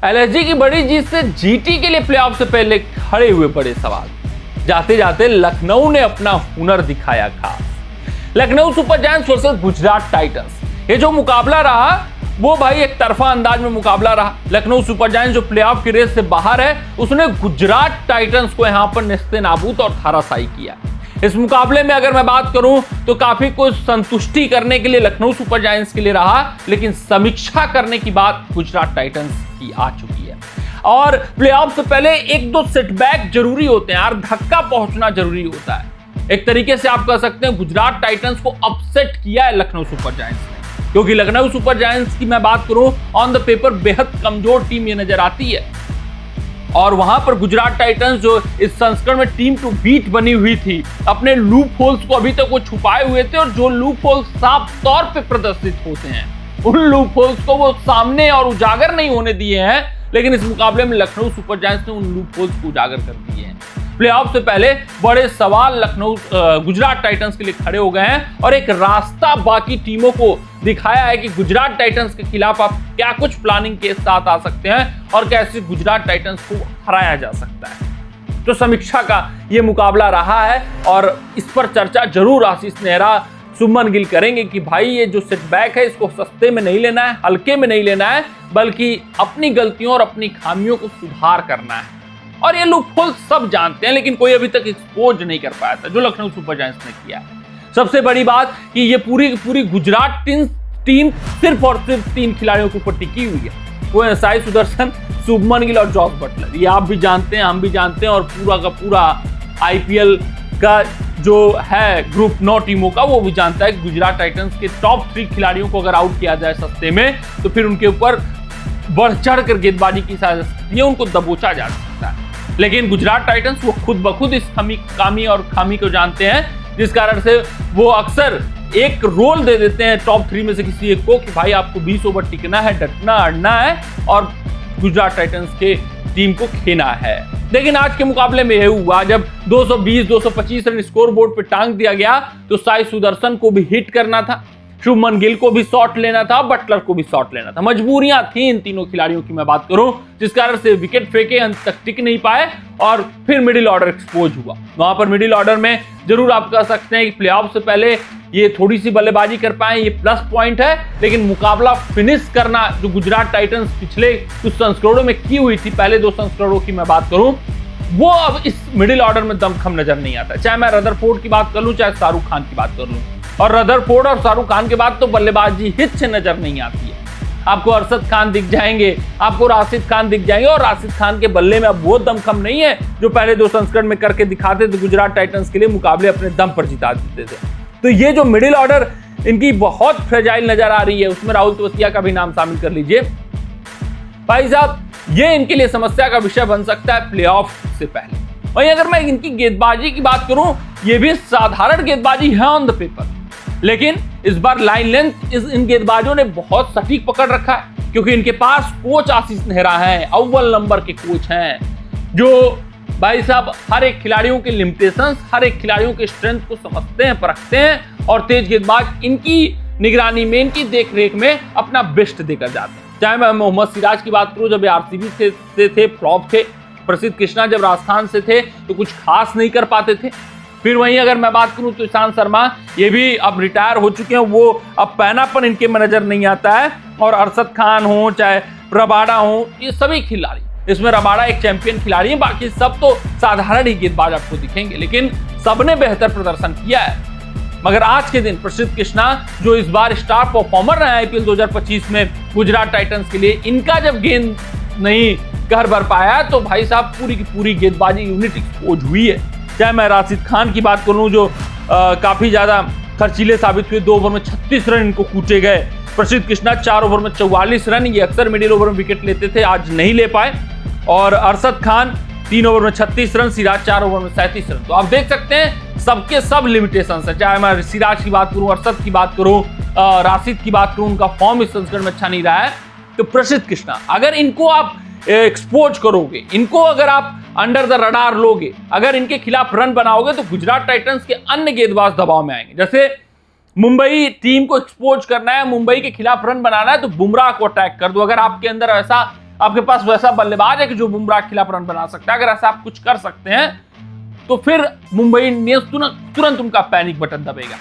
LSG की बड़ी जीत से जीटी के लिए प्लेऑफ से पहले खड़े हुए बड़े सवाल। जाते जाते लखनऊ ने अपना हुनर दिखाया खास। Lucknow super giants versus Gujarat Titans, ये जो मुकाबला रहा वो भाई एक तरफा अंदाज में मुकाबला रहा। लखनऊ सुपर जायंट्स जो प्लेऑफ की रेस से बाहर है, उसने गुजरात टाइटंस को यहां पर निस्ते नाबूद और धाराशायी किया। इस मुकाबले में अगर मैं बात करूं तो काफी कुछ संतुष्टि करने के लिए लखनऊ सुपर जायंट्स के लिए रहा, लेकिन समीक्षा करने की बात गुजरात टाइटंस की आ चुकी है। और प्लेऑफ से पहले एक दो सेटबैक जरूरी होते हैं यार, धक्का पहुंचना जरूरी होता है। एक तरीके से आप कह सकते हैं गुजरात टाइटंस को अपसेट किया है लखनऊ सुपर जायंट्स ने, क्योंकि लखनऊ सुपर जायंट्स की मैं बात करूं ऑन द पेपर बेहद कमजोर टीम ये नजर आती है। और वहां पर गुजरात टाइटंस जो इस संस्करण में टीम टू बीट बनी हुई थी, अपने लूप होल्स को अभी तक वो छुपाए हुए थे, और जो लूप होल्स साफ तौर पे प्रदर्शित होते हैं उन लूप होल्स को वो सामने और उजागर नहीं होने दिए हैं। लेकिन इस मुकाबले में लखनऊ सुपर जायंट्स ने उन लूप होल्स को उजागर कर दिए हैं। प्लेऑफ से पहले बड़े सवाल लखनऊ गुजरात टाइटंस के लिए खड़े हो गए हैं, और एक रास्ता बाकी टीमों को दिखाया है कि गुजरात टाइटंस के खिलाफ आप क्या कुछ प्लानिंग के साथ आ सकते हैं और कैसे गुजरात टाइटंस को हराया जा सकता है। तो समीक्षा का ये मुकाबला रहा है, और इस पर चर्चा जरूर आशीष नेहरा, शुभमन गिल करेंगे कि भाई ये जो सेटबैक है इसको सस्ते में नहीं लेना है, हल्के में नहीं लेना है, बल्कि अपनी गलतियों और अपनी खामियों को सुधार करना है। और ये लूप होल सब जानते हैं, लेकिन कोई अभी तक एक्सपोज नहीं कर पाया था, जो लखनऊ सुपर जायंट्स ने किया है। सबसे बड़ी बात कि ये पूरी गुजरात टीम सिर्फ और सिर्फ 3 खिलाड़ियों के ऊपर टिकी हुई है। वो है साई सुदर्शन, शुभमन गिल और जॉस बटलर। ये आप भी जानते हैं, हम भी जानते हैं, और पूरा का पूरा आईपीएल का जो है ग्रुप 9 टीमों का वो भी जानता है कि गुजरात टाइटंस के टॉप 3 खिलाड़ियों को अगर आउट किया जाए सस्ते में, तो फिर उनके ऊपर बढ़ चढ़ कर गेंदबाजी की ये उनको दबोचा जा सकता है। लेकिन गुजरात टाइटंस वो खुद ब खुद इस खामी को जानते हैं, जिस कारण से वो अक्सर एक रोल दे देते हैं टॉप 3 में से किसी एक को कि भाई आपको 20 ओवर टिकना है, डटना अड़ना है और गुजरात टाइटंस के टीम को खेना है। लेकिन आज के मुकाबले में यह हुआ, जब 220-225 रन स्कोर बोर्ड पे टांग दिया गया, तो साई सुदर्शन को भी हिट करना था, शुभमन गिल को भी शॉट लेना था, बटलर को भी शॉट लेना था। मजबूरियां थी इन तीनों खिलाड़ियों की मैं बात करूं, जिस कारण से विकेट फेंके, अंत तक टिक नहीं पाए, और फिर मिडिल ऑर्डर एक्सपोज हुआ। वहां पर मिडिल ऑर्डर में जरूर आप कह सकते हैं कि प्लेऑफ से पहले ये थोड़ी सी बल्लेबाजी कर पाए, ये प्लस पॉइंट है। लेकिन मुकाबला फिनिश करना जो गुजरात टाइटंस पिछले कुछ संस्करणों में की हुई थी, पहले 2 संस्करणों की मैं बात करूं, वो अब इस मिडिल ऑर्डर में दमखम नजर नहीं आता। चाहे मैं रदरफोर्ड की बात कर लूं, चाहे शाहरुख खान की बात कर लूं, और रदरफोर्ड और शाहरुख खान के बाद तो बल्लेबाजी हिच नजर नहीं आती है। आपको अरशद खान दिख जाएंगे, आपको राशिद खान दिख जाएंगे, और राशिद खान के बल्ले में अब वो दमखम नहीं है जो पहले 2 संस्करण में करके दिखाते थे, गुजरात टाइटंस के लिए मुकाबले अपने दम पर जिता देते थे। तो ये जो मिडिल ऑर्डर इनकी बहुत फ्रेजाइल नजर आ रही है, उसमें राहुल तेवतिया का भी नाम शामिल कर लीजिए। भाई साहब, ये इनके लिए समस्या का विषय बन सकता है प्लेऑफ से पहले। वहीं अगर मैं इनकी गेंदबाजी की बात करूं, ये भी साधारण गेंदबाजी है ऑन द पेपर, लेकिन इस बार लाइन लेंथ इन गेंदबाजों ने बहुत सटीक पकड़ रखा है, क्योंकि इनके पास कोच आशीष नेहरा हैं, अव्वल नंबर के कोच हैं, जो भाई साहब हर एक खिलाड़ियों के लिमिटेशंस, हर एक खिलाड़ियों के स्ट्रेंथ को समझते हैं, परखते हैं, और तेज गेंदबाज इनकी निगरानी में, इनकी देखरेख में अपना बेस्ट देकर जाते हैं। चाहे मैं मोहम्मद सिराज की बात करूं, जब आरसीबी से थे, फ्लॉप थे। प्रसिद्ध कृष्णा जब राजस्थान से थे तो कुछ खास नहीं कर पाते थे। फिर वहीं अगर मैं बात करूं तो ईशांत शर्मा, ये भी अब रिटायर हो चुके हैं, वो अब पैनापन इनके में नजर नहीं आता है। और अरशद खान हो, चाहे रबाडा हो, ये सभी खिलाड़ी, इसमें रबाडा एक चैंपियन खिलाड़ी है, बाकी सब तो साधारण ही गेंदबाज आपको दिखेंगे, लेकिन सबने बेहतर प्रदर्शन किया है। मगर आज के दिन प्रसिद्ध कृष्णा, जो इस बार स्टार परफॉर्मर रहे आईपीएल 2025 में गुजरात टाइटंस के लिए, इनका जब गेंद नहीं घर भर पाया, तो भाई साहब पूरी की पूरी गेंदबाजी यूनिट एक्सपोज हुई है। चाहे मैं राशिद खान की बात करूं, जो काफी ज्यादा खर्चीले साबित हुए, 2 ओवर में 36 रन इनको कूटे गए। प्रसिद्ध कृष्णा 4 ओवर में 44 रन, ये अक्सर मिडिल ओवर में विकेट लेते थे, आज नहीं ले पाए। और अरशद खान 3 ओवर में 36 रन, सिराज 4 ओवर में 37 रन। तो आप देख सकते हैं सबके सब लिमिटेशंस है। चाहे मैं सिराज की बात करूं, अरशद की बात करूं, राशिद की बात करूं, उनका फॉर्म इस संस्करण में अच्छा नहीं रहा है। तो प्रसिद्ध कृष्णा, अगर इनको आप एक्सपोज करोगे, इनको अगर आप अंडर द रडार लोगे, अगर इनके खिलाफ रन बनाओगे, तो गुजरात टाइटंस के अन्य गेंदबाज दबाव में आएंगे। जैसे मुंबई टीम को एक्सपोज करना है, मुंबई के खिलाफ रन बनाना है, तो बुमराह को अटैक कर दो। अगर आपके अंदर ऐसा आपके पास वैसा बल्लेबाज है कि जो बुमराह के खिलाफ रन बना सकता है, अगर ऐसा आप कुछ कर सकते हैं तो फिर मुंबई इंडियंस तुरंत उनका पैनिक बटन दबेगा।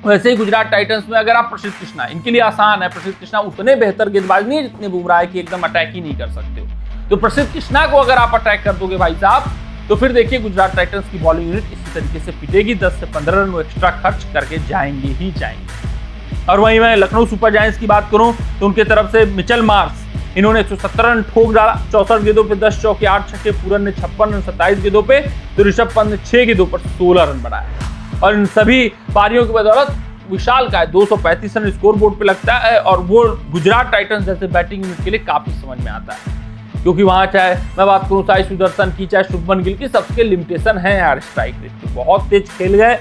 वैसे ही गुजरात टाइटंस में अगर आप प्रसिद्ध कृष्णा, इनके लिए आसान है, प्रसिद्ध कृष्णा उतने बेहतर गेंदबाज नहीं है जितने बुमराह है कि एकदम अटैक ही नहीं कर सकते हो। तो प्रसिद्ध कृष्णा को अगर आप अटैक कर दोगे भाई साहब, तो फिर देखिए गुजरात टाइटंस की बॉलिंग यूनिट इसी तरीके से पिटेगी। 10 से 15 रन वो एक्स्ट्रा खर्च करके जाएंगे ही जाएंगे। और वहीं मैं लखनऊ सुपर जायंट्स की बात करूं तो उनके तरफ से मिचेल मार्श, इन्होंने 170 रन ठोक डाला। 64 गेंदों पे 10 चौके 8 छक्के, पूरन ने 56 रन 27 गेंदों पे, तो ऋषभ पंत ने 6 गेंदों पर 16 रन बनाया। और इन सभी पारियों की बदौलत विशाल का 235 रन स्कोर बोर्ड पे लगता है, और वो गुजरात टाइटंस जैसे बैटिंग यूनिट के लिए काफी समझ में आता है, क्योंकि वहां चाहे मैं बात करूं साई सुदर्शन की, चाहे शुभमन गिल की, सबके लिमिटेशन है यार स्ट्राइक रेट के। बहुत तेज खेल गए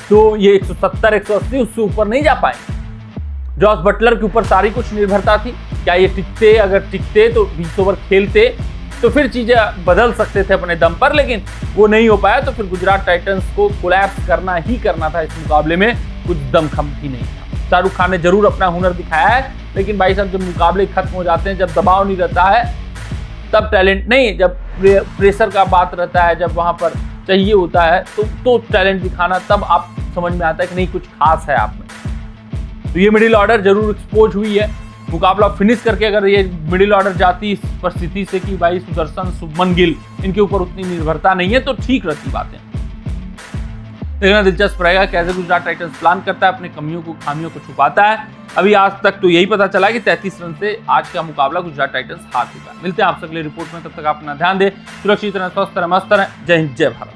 तो ये 170 180 उससे ऊपर नहीं जा पाएंगे। जॉस बटलर के ऊपर सारी कुछ निर्भरता थी, क्या ये टिकते, अगर टिकते तो 20 ओवर खेलते तो फिर चीजें बदल सकते थे अपने दम पर, लेकिन वो नहीं हो पाया। तो फिर गुजरात टाइटंस को कोलैप्स करना ही करना था इस मुकाबले में, कुछ दमखम भी नहीं था। शाहरुख खान ने जरूर अपना हुनर दिखाया है, लेकिन भाई साहब जब मुकाबले खत्म हो जाते हैं, जब दबाव नहीं रहता है, तब टैलेंट नहीं, जब प्रेशर का बात रहता है, जब वहां पर चाहिए होता है तो टैलेंट दिखाना, तब आप समझ में आता है कि नहीं कुछ खास है आप में। तो ये मिडिल ऑर्डर जरूर एक्सपोज हुई है। मुकाबला फिनिश करके अगर ये मिडिल ऑर्डर जाती इस परिस्थिति से कि भाई सुदर्शन, शुभमन गिल, इनके ऊपर उतनी निर्भरता नहीं है, तो ठीक रहती बातें। देखना दिलचस्प रहेगा कैसे गुजरात टाइटंस प्लान करता है, अपनी कमियों को, खामियों को छुपाता है। अभी आज तक तो यही पता चला कि 33 रन से आज का मुकाबला गुजरात टाइटंस हार चुका है। मिलते हैं आपसे अगली रिपोर्ट में, तब तक अपना ध्यान दें, सुरक्षित रहें, स्वस्थ रहें, मस्त रहें। जय हिंद, जय भारत।